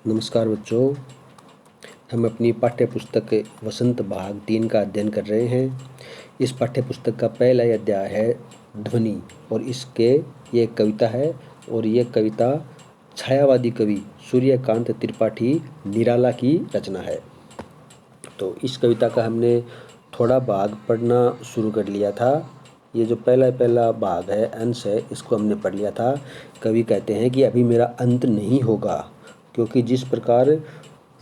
नमस्कार बच्चों, हम अपनी पाठ्य पुस्तक वसंत भाग 3 का अध्ययन कर रहे हैं। इस पाठ्य पुस्तक का पहला अध्याय है ध्वनि और इसके ये कविता है और ये कविता छायावादी कवि सूर्यकांत त्रिपाठी निराला की रचना है। तो इस कविता का हमने थोड़ा भाग पढ़ना शुरू कर लिया था। ये जो पहला भाग है, अंश है, इसको हमने पढ़ लिया था। कवि कहते हैं कि अभी मेरा अंत नहीं होगा, क्योंकि जिस प्रकार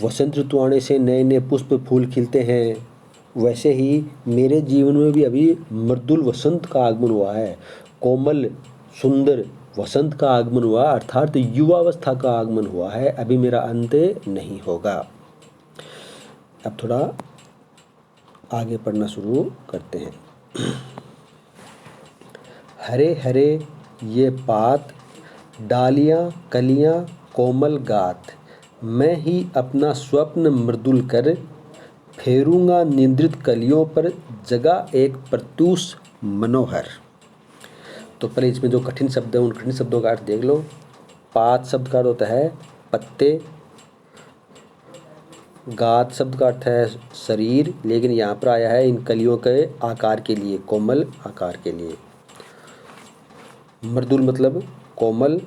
वसंत ऋतु आने से नए नए पुष्प फूल खिलते हैं, वैसे ही मेरे जीवन में भी अभी मृदुल वसंत का आगमन हुआ है। कोमल सुंदर वसंत का आगमन हुआ, अर्थात युवावस्था का आगमन हुआ है। अभी मेरा अंत नहीं होगा। अब थोड़ा आगे पढ़ना शुरू करते हैं। हरे हरे ये पात, डालियाँ कलियाँ कोमल गात, मैं ही अपना स्वप्न मृदुल कर, फेरूंगा निद्रित कलियों पर जगा एक प्रत्यूष मनोहर। तो पहले इसमें जो कठिन शब्द है उन कठिन शब्दों का अर्थ देख लो। पात शब्द का अर्थ होता है पत्ते, गात शब्द का अर्थ है शरीर, लेकिन यहाँ पर आया है इन कलियों के आकार के लिए, कोमल आकार के लिए। मृदुल मतलब कोमल,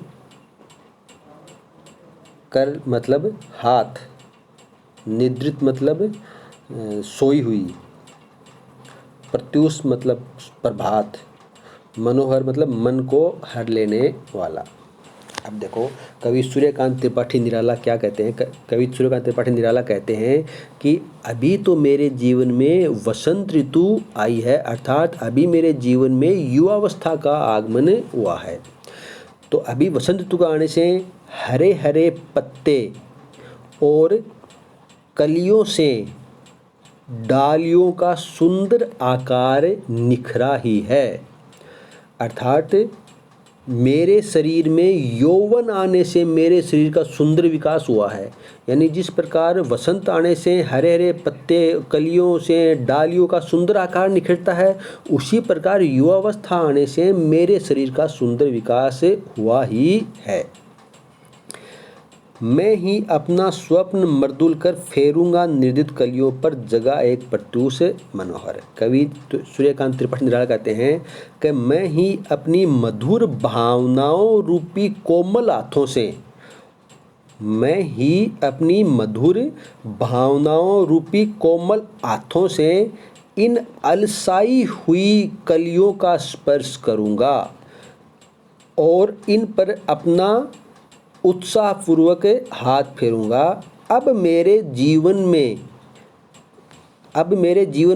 कर मतलब हाथ, निद्रित मतलब सोई हुई, प्रत्यूष मतलब प्रभात, मनोहर मतलब मन को हर लेने वाला। अब देखो कवि सूर्यकांत त्रिपाठी निराला क्या कहते हैं। कवि सूर्यकांत त्रिपाठी निराला कहते हैं कि अभी तो मेरे जीवन में वसंत ऋतु आई है, अर्थात अभी मेरे जीवन में युवावस्था का आगमन हुआ है। तो अभी वसंत ऋतु का आने से हरे हरे पत्ते और कलियों से डालियों का सुंदर आकार निखरा ही है, अर्थात मेरे शरीर में यौवन आने से मेरे शरीर का सुंदर विकास हुआ है। यानी जिस प्रकार वसंत आने से हरे हरे पत्ते कलियों से डालियों का सुंदर आकार निखरता है, उसी प्रकार युवावस्था आने से मेरे शरीर का सुंदर विकास हुआ ही है। मैं ही अपना स्वप्न मर्दुल कर, फेरूंगा निर्दित कलियों पर जगा एक प्रत्यूष मनोहर। कवि सूर्यकांत त्रिपाठी निराला कहते हैं कि मैं ही अपनी मधुर भावनाओं रूपी कोमल हाथों से, मैं ही अपनी मधुर भावनाओं रूपी कोमल हाथों से इन अलसाई हुई कलियों का स्पर्श करूंगा और इन पर अपना उत्साहपूर्वक हाथ फेरूंगा। अब मेरे जीवन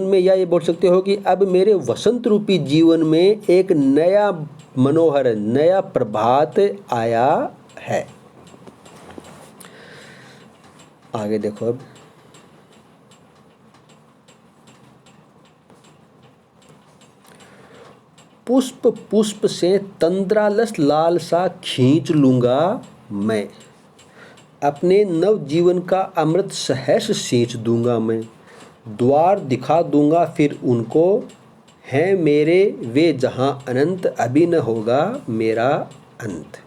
में या ये बोल सकते हो कि अब मेरे वसंत रूपी जीवन में एक नया मनोहर, नया प्रभात आया है। आगे देखो अब, पुष्प पुष्प से तंद्रालस लालसा खींच लूंगा मैं, अपने नव जीवन का अमृत सहर्ष सींच दूंगा मैं, द्वार दिखा दूंगा फिर उनको, हैं मेरे वे जहां अनंत, अभी न होगा मेरा अंत।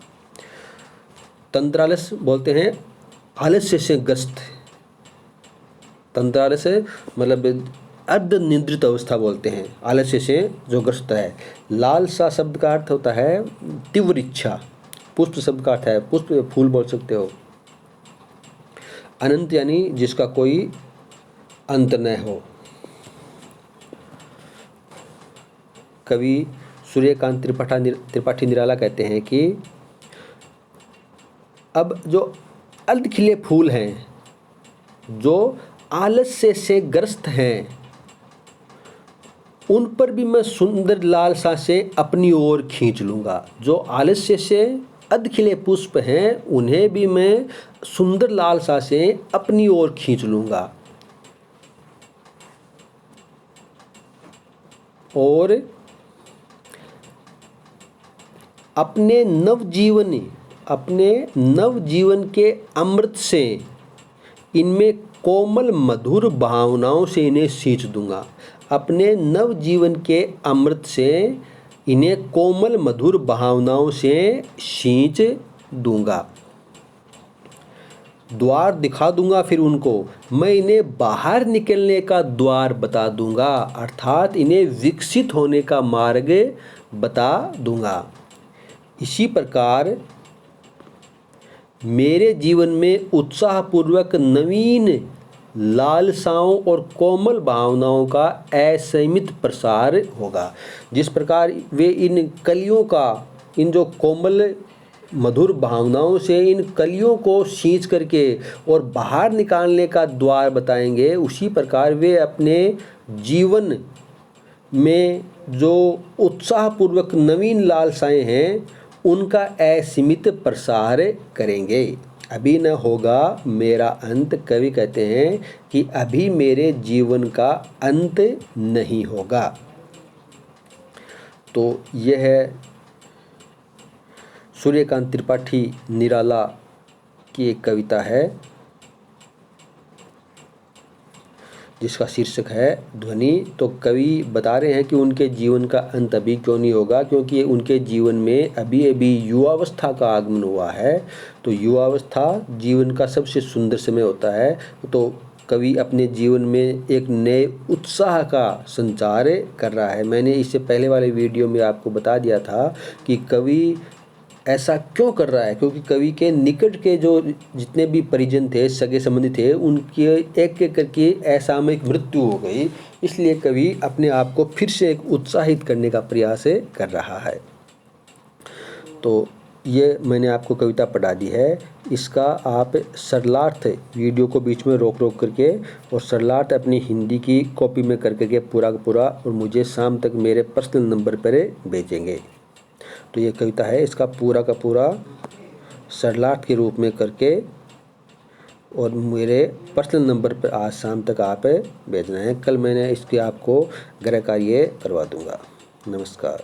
तंद्रालस बोलते हैं आलस्य से ग्रस्त, तंद्रालस मतलब अर्ध निद्रित अवस्था बोलते हैं, आलस्य से जो ग्रस्त है। लालसा शब्द का अर्थ होता है तीव्र इच्छा। पुष्प शब्द का अर्थ है पुष्प, फूल बोल सकते हो। अनंत यानी जिसका कोई अंत न हो। कवि सूर्यकांत त्रिपाठी निराला कहते हैं कि अब जो अर्ध खिले फूल हैं, जो आलस्य से ग्रस्त हैं, उन पर भी मैं सुंदर लालसा से अपनी ओर खींच लूंगा। जो आलस्य से अर्ध खिले पुष्प हैं, उन्हें भी मैं सुंदर लालसा से अपनी ओर खींच लूंगा और अपने नवजीवन के अमृत से इनमें कोमल मधुर भावनाओं से इन्हें सींच दूंगा। अपने नवजीवन के अमृत से इन्हें कोमल मधुर भावनाओं से सींच दूंगा। द्वार दिखा दूंगा फिर उनको, मैं इन्हें बाहर निकलने का द्वार बता दूंगा, अर्थात इन्हें विकसित होने का मार्ग बता दूंगा। इसी प्रकार मेरे जीवन में उत्साहपूर्वक नवीन लालसाओं और कोमल भावनाओं का असीमित प्रसार होगा। जिस प्रकार वे इन कलियों का, इन जो कोमल मधुर भावनाओं से इन कलियों को सींच करके और बाहर निकालने का द्वार बताएंगे, उसी प्रकार वे अपने जीवन में जो उत्साहपूर्वक नवीन लालसाएं हैं उनका असीमित प्रसार करेंगे। अभी न होगा मेरा अंत, कवि कहते हैं कि अभी मेरे जीवन का अंत नहीं होगा। तो यह है सूर्यकांत त्रिपाठी निराला की एक कविता है जिसका शीर्षक है ध्वनि। तो कवि बता रहे हैं कि उनके जीवन का अंत अभी क्यों नहीं होगा, क्योंकि उनके जीवन में अभी अभी युवावस्था का आगमन हुआ है। तो युवावस्था जीवन का सबसे सुंदर समय होता है। तो कवि अपने जीवन में एक नए उत्साह का संचार कर रहा है। मैंने इससे पहले वाले वीडियो में आपको बता दिया था कि कवि ऐसा क्यों कर रहा है, क्योंकि कवि के निकट के जो जितने भी परिजन थे, सगे संबंधी थे, उनके एक एक करके असामयिक मृत्यु हो गई। इसलिए कवि अपने आप को फिर से एक उत्साहित करने का प्रयास कर रहा है। तो ये मैंने आपको कविता पढ़ा दी है। इसका आप सरलार्थ वीडियो को बीच में रोक रोक करके और सरलार्थ अपनी हिंदी की कॉपी में करके पूरा का पूरा और मुझे शाम तक मेरे पर्सनल नंबर पर भेजेंगे। तो ये कविता है, इसका पूरा का पूरा सरलार्थ के रूप में करके और मेरे पर्सनल नंबर पर आज शाम तक आप भेजना है। कल मैंने इसके आपको गृह कार्य करवा दूंगा। नमस्कार।